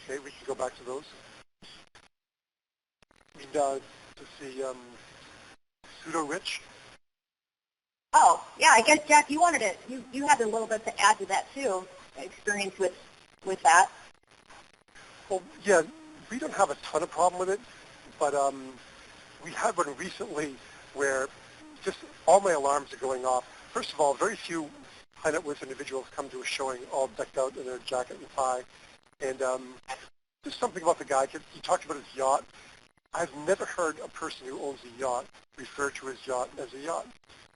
okay, we can go back to those. We to see Pseudo Rich. Oh, yeah, I guess, Jack, you wanted it. You had a little bit to add to that, too, experience with that. Well, yeah, we don't have a ton of problem with it, but we had one recently where just all my alarms are going off. First of all, very few high net worth individuals come to a showing all decked out in their jacket and tie. And just something about the guy. He talked about his yacht. I've never heard a person who owns a yacht refer to his yacht as a yacht.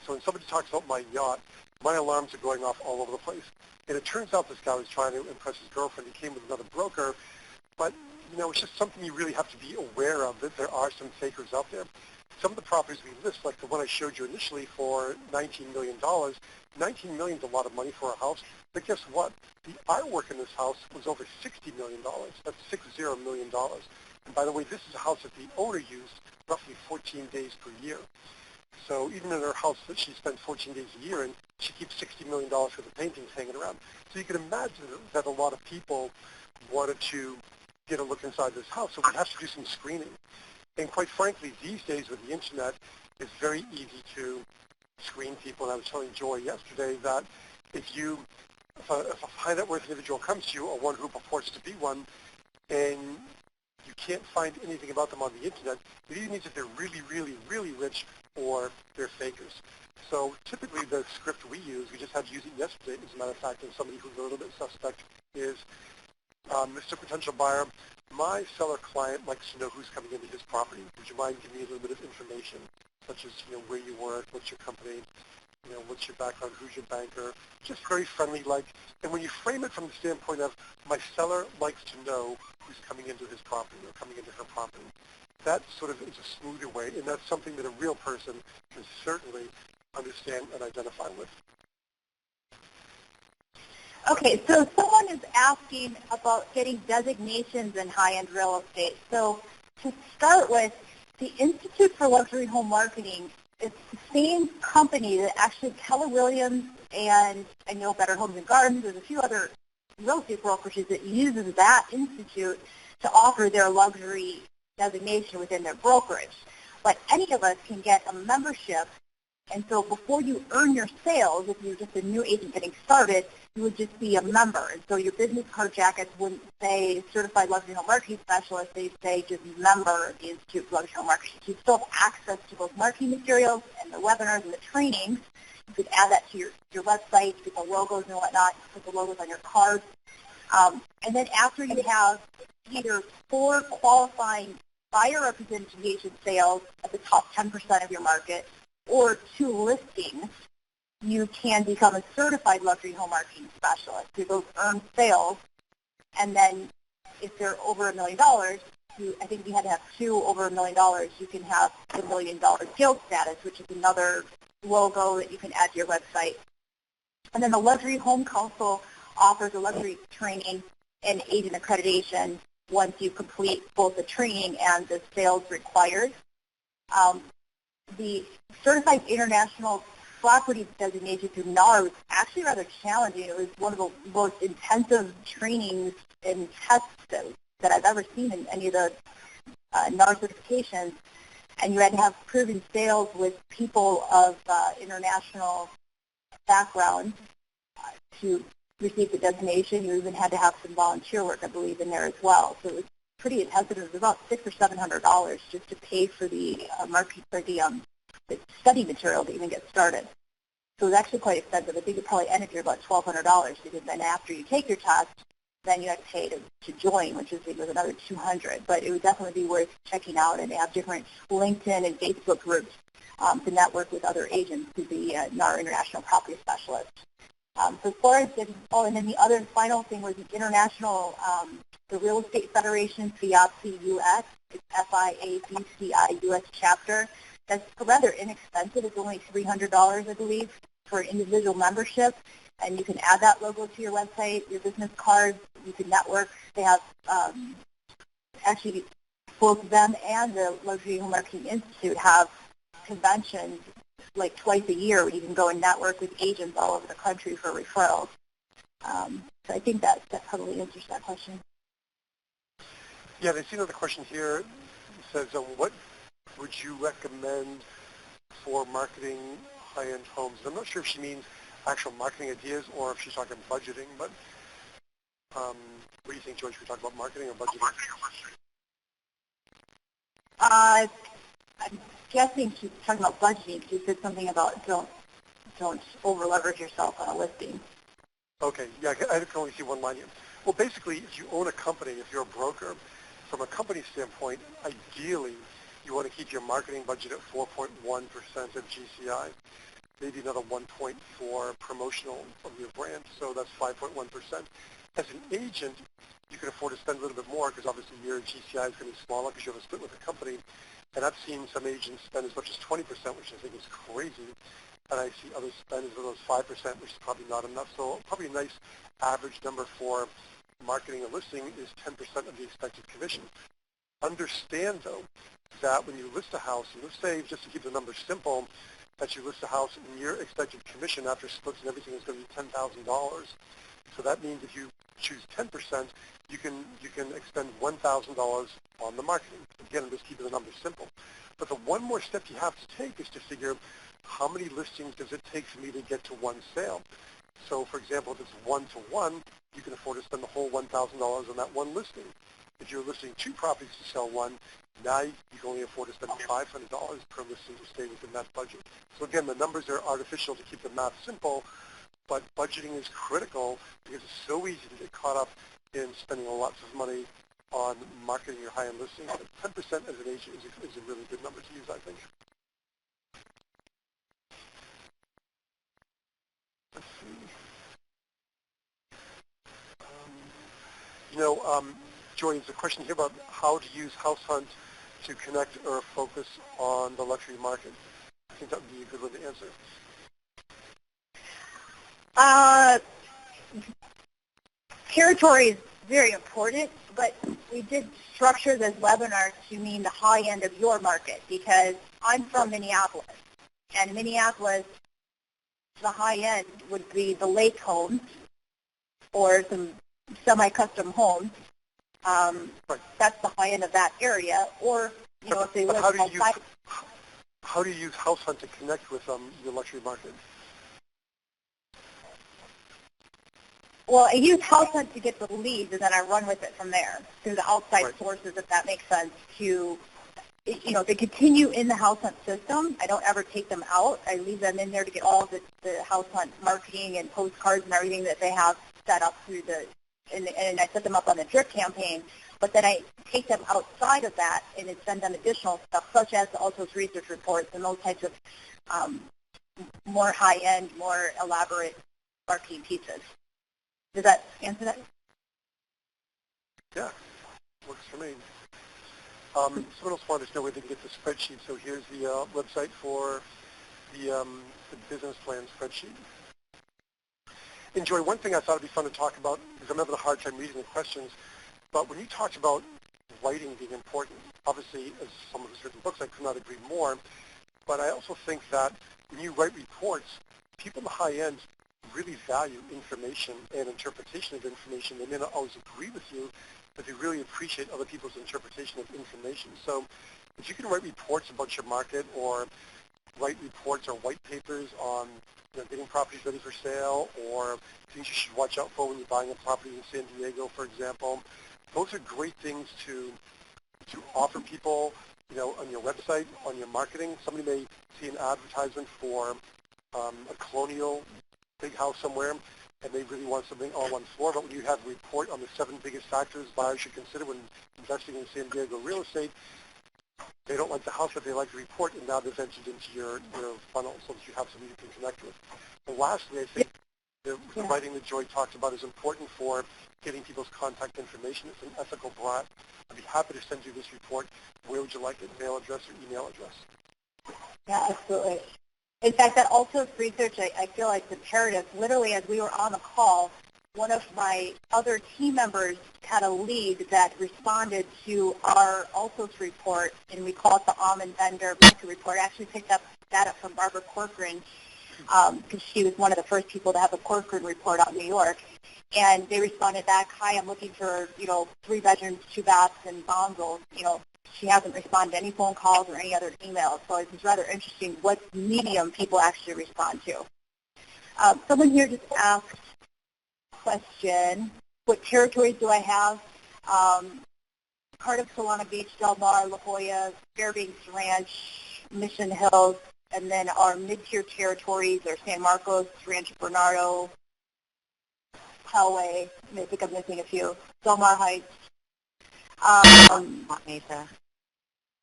So when somebody talks about my yacht, my alarms are going off all over the place. And it turns out this guy was trying to impress his girlfriend. He came with another broker. But, you know, it's just something you really have to be aware of, that there are some fakers out there. Some of the properties we list, like the one I showed you initially for $19 million, $19 million is a lot of money for a house. But guess what? The artwork in this house was over $60 million. That's $60 million. And by the way, this is a house that the owner used roughly 14 days per year. So even in her house that she spends 14 days a year in, she keeps $60 million worth of paintings hanging around. So you can imagine that a lot of people wanted to get a look inside this house. So we have to do some screening. And quite frankly, these days with the internet, it's very easy to screen people. And I was telling Joy yesterday that if a high net worth individual comes to you, or one who purports to be one, and you can't find anything about them on the internet, it either means that they're really, really, really rich or they're fakers. So typically the script we use, we just had to use it yesterday, as a matter of fact, and somebody who's a little bit suspect is, Mr. Potential Buyer, my seller client likes to know who's coming into his property. Would you mind giving me a little bit of information, such as, you know, where you work, what's your company, you know, what's your background, who's your banker, just very friendly like. And when you frame it from the standpoint of my seller likes to know who's coming into his property or coming into her property, that sort of is a smoother way, and that's something that a real person can certainly understand and identify with. Okay, so someone is asking about getting designations in high-end real estate. So to start with, the Institute for Luxury Home Marketing is the same company that actually Keller Williams and I know Better Homes and Gardens, there's a few other real estate brokerages that uses that institute to offer their luxury designation within their brokerage. But any of us can get a membership, and so before you earn your sales, if you're just a new agent getting started, you would just be a member. And so your business card jackets wouldn't say Certified Luxury Home Marketing Specialist, they'd say just member of the Institute for Luxury Home Marketing. You still have access to both marketing materials and the webinars and the trainings. You could add that to your website, get the logos and whatnot, put the logos on your cards. And then after you have either 4 qualifying buyer representation sales at the top 10% of your market, or 2 listings, you can become a certified luxury home marketing specialist. So those earn sales, and then if they're over $1 million, I think you had to have 2 over $1 million, you can have the $1 million guild status, which is another logo that you can add to your website. And then the Luxury Home Council offers a luxury training and agent accreditation once you complete both the training and the sales required. The Certified International Property Designation through NAR was actually rather challenging. It was one of the most intensive trainings and tests that I've ever seen in any of the NAR certifications. And you had to have proven sales with people of international background to receive the designation. You even had to have some volunteer work, I believe, in there as well. So it was pretty intensive. It was about $600 or $700 just to pay for the market for the study material to even get started. So it was actually quite expensive. I think it probably ended here about $1,200 because then after you take your test, then you have to pay to join, which is another $200. But it would definitely be worth checking out, and they have different LinkedIn and Facebook groups to network with other agents to be NAR International Property Specialists. So as far as and then the other final thing was the international, the Real Estate Federation, FIABCI US, it's FIABCI US chapter. That's rather inexpensive. It's only $300, I believe, for an individual membership. And you can add that logo to your website, your business cards. You can network. They have actually both them and the Luxury Home Marketing Institute have conventions like twice a year where you can go and network with agents all over the country for referrals. So I think that probably answers that question. Yeah, I see another question here. It says, what would you recommend for marketing high-end homes? I'm not sure if she means actual marketing ideas or if she's talking budgeting, but what do you think, George? Should we talk about marketing or budgeting? I'm guessing she's talking about budgeting. She said something about don't over-leverage yourself on a listing. Okay, yeah, I can only see one line here. Well, basically, if you own a company, if you're a broker, from a company standpoint, ideally, you want to keep your marketing budget at 4.1% of GCI, maybe another 1.4 promotional of your brand, so that's 5.1%. As an agent, you can afford to spend a little bit more because obviously your GCI is going to be smaller because you have a split with the company. And I've seen some agents spend as much as 20%, which I think is crazy. And I see others spend as little as 5%, which is probably not enough. So probably a nice average number for marketing a listing is 10% of the expected commission. Understand, though, that when you list a house, and let's say, just to keep the numbers simple, that you list a house and your expected commission after splits and everything is going to be $10,000. So that means if you choose 10%, you can expend $1,000 on the marketing. Again, I'm just keeping the numbers simple. But the one more step you have to take is to figure how many listings does it take for me to get to one sale. So, for example, if it's 1-to-1, you can afford to spend the whole $1,000 on that one listing. If you're listing 2 properties to sell one, now you can only afford to spend $500 per listing to stay within that budget. So again, the numbers are artificial to keep the math simple, but budgeting is critical because it's so easy to get caught up in spending lots of money on marketing your high-end listings. But 10% as an agent is a really good number to use, I think. Let's see. Joy, there's a question here about how to use House Hunt to connect or focus on the luxury market. I think that would be a good one to answer. Territory is very important, but we did structure this webinar to mean the high end of your market because I'm from Minneapolis, and Minneapolis, the high end would be the lake homes or some semi-custom homes. Right. That's the high end of that area. Or, if they live outside. How do you use House Hunt to connect with your luxury market? Well, I use House Hunt to get the leads, and then I run with it from there through the outside sources, if that makes sense, to, they continue in the House Hunt system. I don't ever take them out. I leave them in there to get all the House Hunt marketing and postcards and everything that they have set up through and I set them up on the drip campaign. But then I take them outside of that and send them additional stuff, such as the Altos research reports and those types of more high-end, more elaborate marketing pieces. Does that answer that? Yeah, works for me. Someone else wanted to know where they can get the spreadsheet. So here's the website for the business plan spreadsheet. And Joy, one thing I thought would be fun to talk about, because I'm having a hard time reading the questions, but when you talked about writing being important, obviously as someone who's written books, I could not agree more, but I also think that when you write reports, people in the high end really value information and interpretation of information. They may not always agree with you, but they really appreciate other people's interpretation of information. So if you can write reports about your market or write reports or white papers on getting properties ready for sale or things you should watch out for when you're buying a property in San Diego, for example, those are great things to offer people, on your website, on your marketing. Somebody may see an advertisement for a colonial big house somewhere, and they really want something all on one floor, but when you have a report on the 7 biggest factors buyers should consider when investing in San Diego real estate, they don't like the house, but they like the report, and now they've entered into your funnel so that you have something you can connect with. And lastly, I think The writing that Joy talked about is important for getting people's contact information. It's an ethical brat. I'd be happy to send you this report. Where would you like it? Mail address or email address? Yeah, absolutely. In fact, that also research, I feel like, is imperative. Literally, as we were on the call, one of my other team members had a lead that responded to our Altos report, and we call it the Almond Vendor Market Report. I actually picked up data from Barbara Corcoran because she was one of the first people to have a Corcoran report out in New York. And they responded back, hi, I'm looking for, 3 bedrooms, 2 baths, and Bonsall. She hasn't responded to any phone calls or any other emails. So it's rather interesting what medium people actually respond to. Someone here just asked a question, what territories do I have? Cardiff, Solana Beach, Del Mar, La Jolla, Fairbanks Ranch, Mission Hills, and then our mid-tier territories are San Marcos, Rancho Bernardo, Poway, I think I'm missing a few, Del Mar Heights.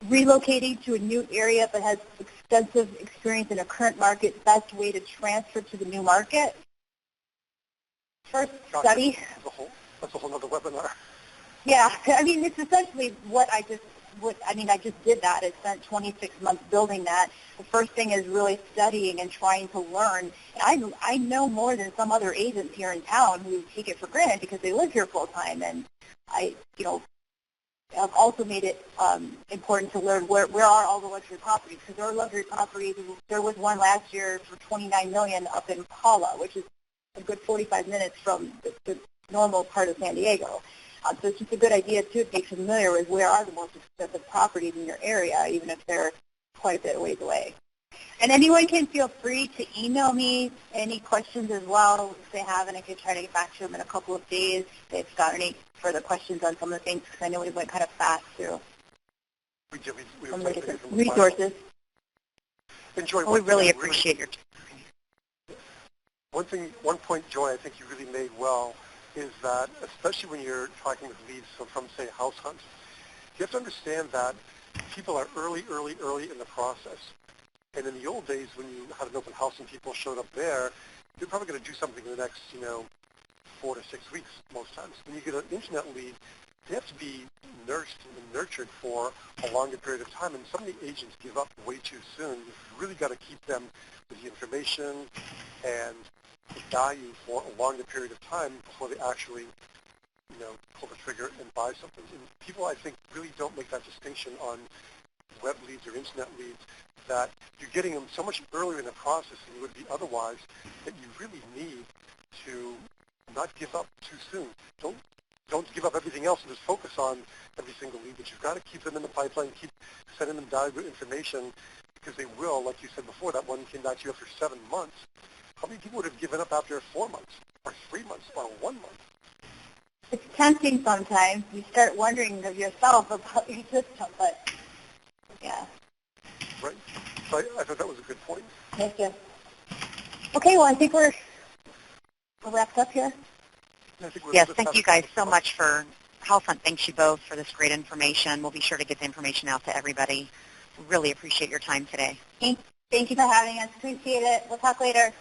Relocating to a new area but has extensive experience in a current market, best way to transfer to the new market. First study. That's a whole other webinar. Yeah, it's essentially I just did that. I spent 26 months building that. The first thing is really studying and trying to learn. I know more than some other agents here in town who take it for granted because they live here full time. And I've also made it important to learn where are all the luxury properties, because there are luxury properties. There was one last year for $29 million up in Paula, which is a good 45 minutes from the normal part of San Diego. So it's just a good idea, too, to be familiar with where are the most expensive properties in your area, even if they're quite a bit ways away. And anyone can feel free to email me any questions as well if they have, and I could try to get back to them in a couple of days if they've got any further questions on some of the things, because I know we went kind of fast through some of the different resources. We really appreciate your time. One point, Joy, I think you really made well is that, especially when you're talking with leads from, say, House Hunt, you have to understand that people are early in the process. And in the old days, when you had an open house and people showed up there, you're probably going to do something in the next, 4 to 6 weeks most times. When you get an internet lead, they have to be nursed and nurtured for a longer period of time. And some of the agents give up way too soon. You've really got to keep them with the information and the value for a longer period of time before they actually, pull the trigger and buy something. And people, I think, really don't make that distinction on web leads or internet leads, that you're getting them so much earlier in the process than you would be otherwise, that you really need to not give up too soon. Don't give up everything else and just focus on every single lead, but you've got to keep them in the pipeline, keep sending them valuable information, because they will, like you said before, that one came back to you after 7 months. How many people would have given up after 4 months, or 3 months, or 1 month? It's tempting sometimes. You start wondering of yourself about your system, but yeah. Right. So I thought that was a good point. Thank you. Okay, well, I think we're wrapped up here. Yes, thank you guys so much for House Hunt. Thanks you both for this great information. We'll be sure to get the information out to everybody. We really appreciate your time today. Thank you for having us. Appreciate it. We'll talk later.